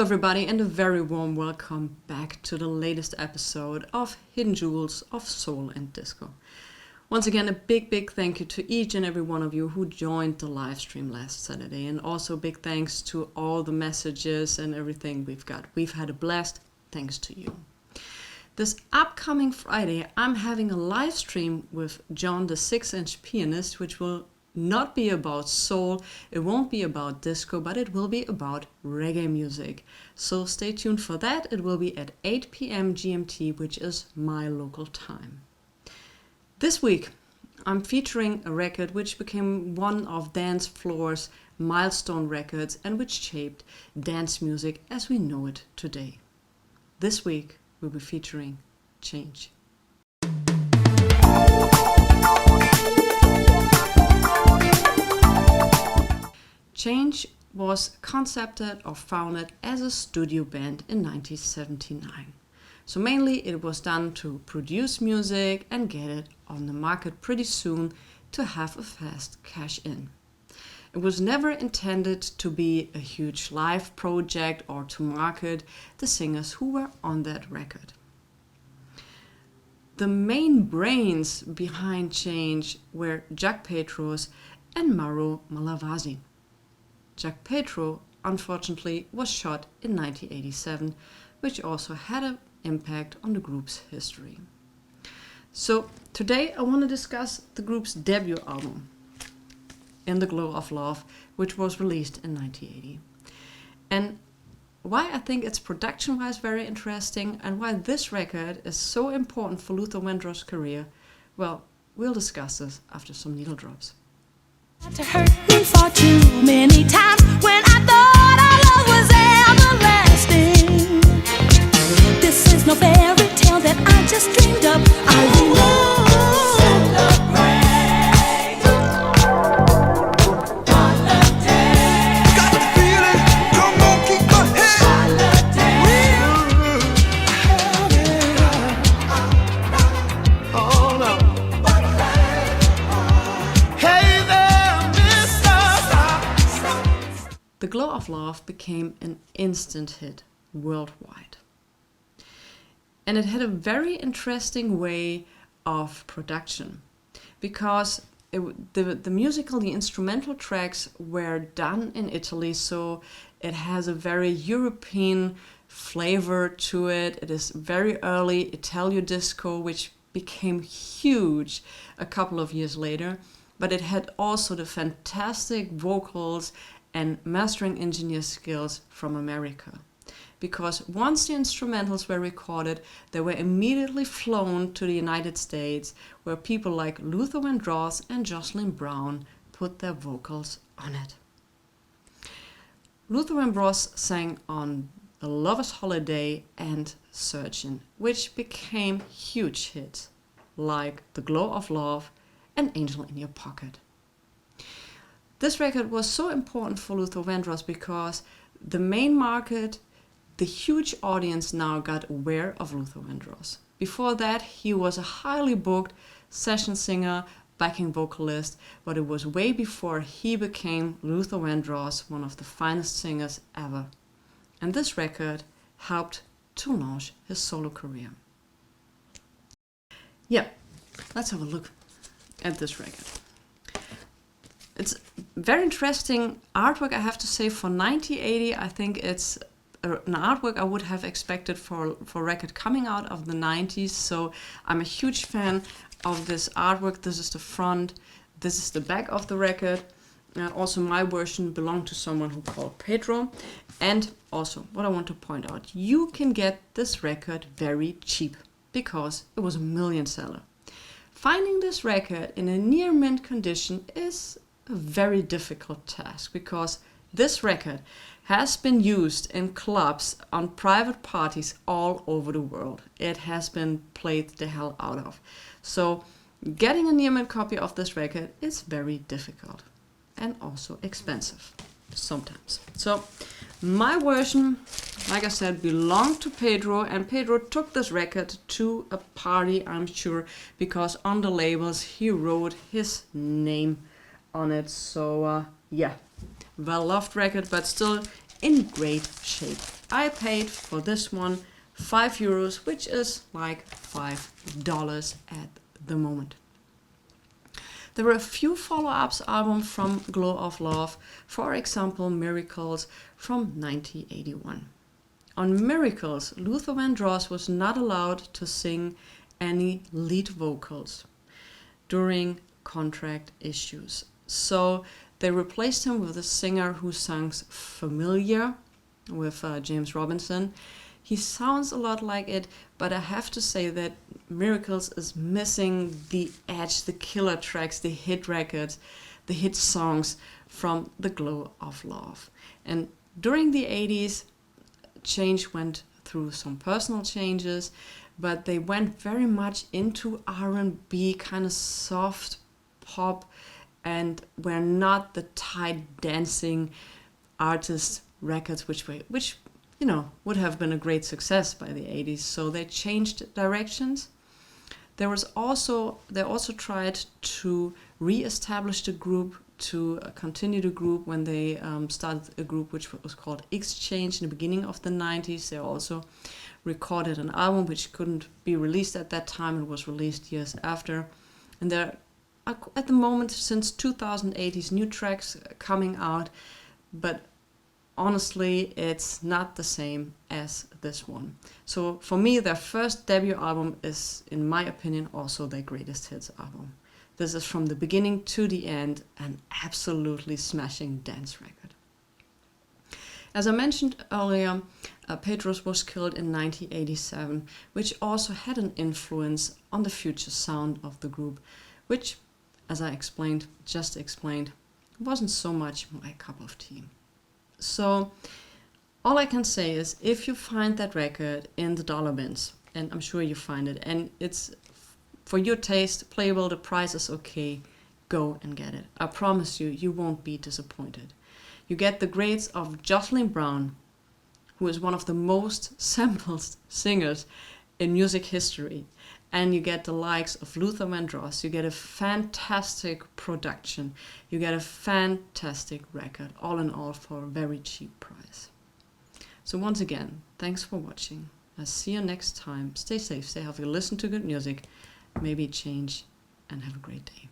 everybody, and a very warm welcome back to the latest episode of Hidden Jewels of Soul and Disco. Once again, a big thank you to each and every one of you who joined the live stream last Saturday, and also big thanks to all the messages and everything we've got. We've had a blast, thanks to you. This upcoming Friday, I'm having a live stream with John, the 6-inch pianist, which will not be about soul, it won't be about disco, but it will be about reggae music. So stay tuned for that. It will be at 8 p.m. GMT, which is my local time. This week, I'm featuring a record which became one of Dancefloor's milestone records and which shaped dance music as we know it today. This week, we'll be featuring Change. Change was concepted or founded as a studio band in 1979. So mainly it was done to produce music and get it on the market pretty soon to have a fast cash in. It was never intended to be a huge live project or to market the singers who were on that record. The main brains behind Change were Jacques Petrus and Mauro Malavasi. Jacques Petrus, unfortunately, was shot in 1987, which also had an impact on the group's history. So today I want to discuss the group's debut album, In the Glow of Love, which was released in 1980. And why I think it's production-wise very interesting and why this record is so important for Luther Vandross's career, well, we'll discuss this after some needle drops. To hurt me for too many times when I thought our love was everlasting. This is no fairy tale that I just dreamed up. I celebrate holiday. Got the feeling, come on, keep my head. Holiday. Oh no. Hey there. The Glow of Love became an instant hit worldwide. And it had a very interesting way of production because the musical, the instrumental tracks were done in Italy, so it has a very European flavor to it. It is very early Italo Disco, which became huge a couple of years later, but it had also the fantastic vocals and mastering engineer skills from America. Because once the instrumentals were recorded, they were immediately flown to the United States, where people like Luther Vandross and Jocelyn Brown put their vocals on it. Luther Vandross sang on A Lover's Holiday and Surgeon, which became huge hits, like The Glow of Love and Angel in Your Pocket. This record was so important for Luther Vandross because the main market, the huge audience now got aware of Luther Vandross. Before that, he was a highly booked session singer, backing vocalist, but it was way before he became Luther Vandross, one of the finest singers ever. And this record helped to launch his solo career. Yeah, let's have a look at this record. It's very interesting artwork, I have to say, for 1980. I think it's an artwork I would have expected for a record coming out of the 90s. So I'm a huge fan of this artwork. This is the front, this is the back of the record. Also my version belonged to someone who called Pedro. And also what I want to point out, you can get this record very cheap because it was a million seller. Finding this record in a near mint condition is a very difficult task because this record has been used in clubs on private parties all over the world. It has been played the hell out of. So getting a near mint copy of this record is very difficult and also expensive sometimes. So my version, like I said, belonged to Pedro, and Pedro took this record to a party, I'm sure, because on the labels he wrote his name on it. So yeah, well-loved record, but still in great shape. I paid for this one €5, which is like $5 at the moment. There were a few follow-ups albums from Glow of Love, for example Miracles from 1981. On Miracles, Luther Vandross was not allowed to sing any lead vocals during contract issues. So they replaced him with a singer who sings Familiar with James Robinson. He sounds a lot like it, but I have to say that Miracles is missing the edge, the killer tracks, the hit records, the hit songs from the Glow of Love. And during the 80s, Change went through some personal changes, but they went very much into R&B, kind of soft pop, and were not the tight dancing artist records which would have been a great success by the 80s. So they changed directions. They also tried to re-establish the group, to continue the group when they started a group which was called Exchange in the beginning of the 90s. They also recorded an album which couldn't be released at that time. It was released years after. And there are, at the moment, since 2008, new tracks coming out, but honestly, it's not the same as this one. So for me, their first debut album is, in my opinion, also their greatest hits album. This is from the beginning to the end an absolutely smashing dance record. As I mentioned earlier, Petrus was killed in 1987, which also had an influence on the future sound of the group, which, as I just explained, wasn't so much my cup of tea. So all I can say is, if you find that record in the dollar bins, and I'm sure you find it, and it's for your taste, playable, the price is okay, go and get it. I promise you, you won't be disappointed. You get the grades of Jocelyn Brown, who is one of the most sampled singers in music history, and you get the likes of Luther Vandross. You get a fantastic production. You get a fantastic record, all in all for a very cheap price. So once again, thanks for watching. I'll see you next time. Stay safe, stay healthy, listen to good music, maybe change, and have a great day.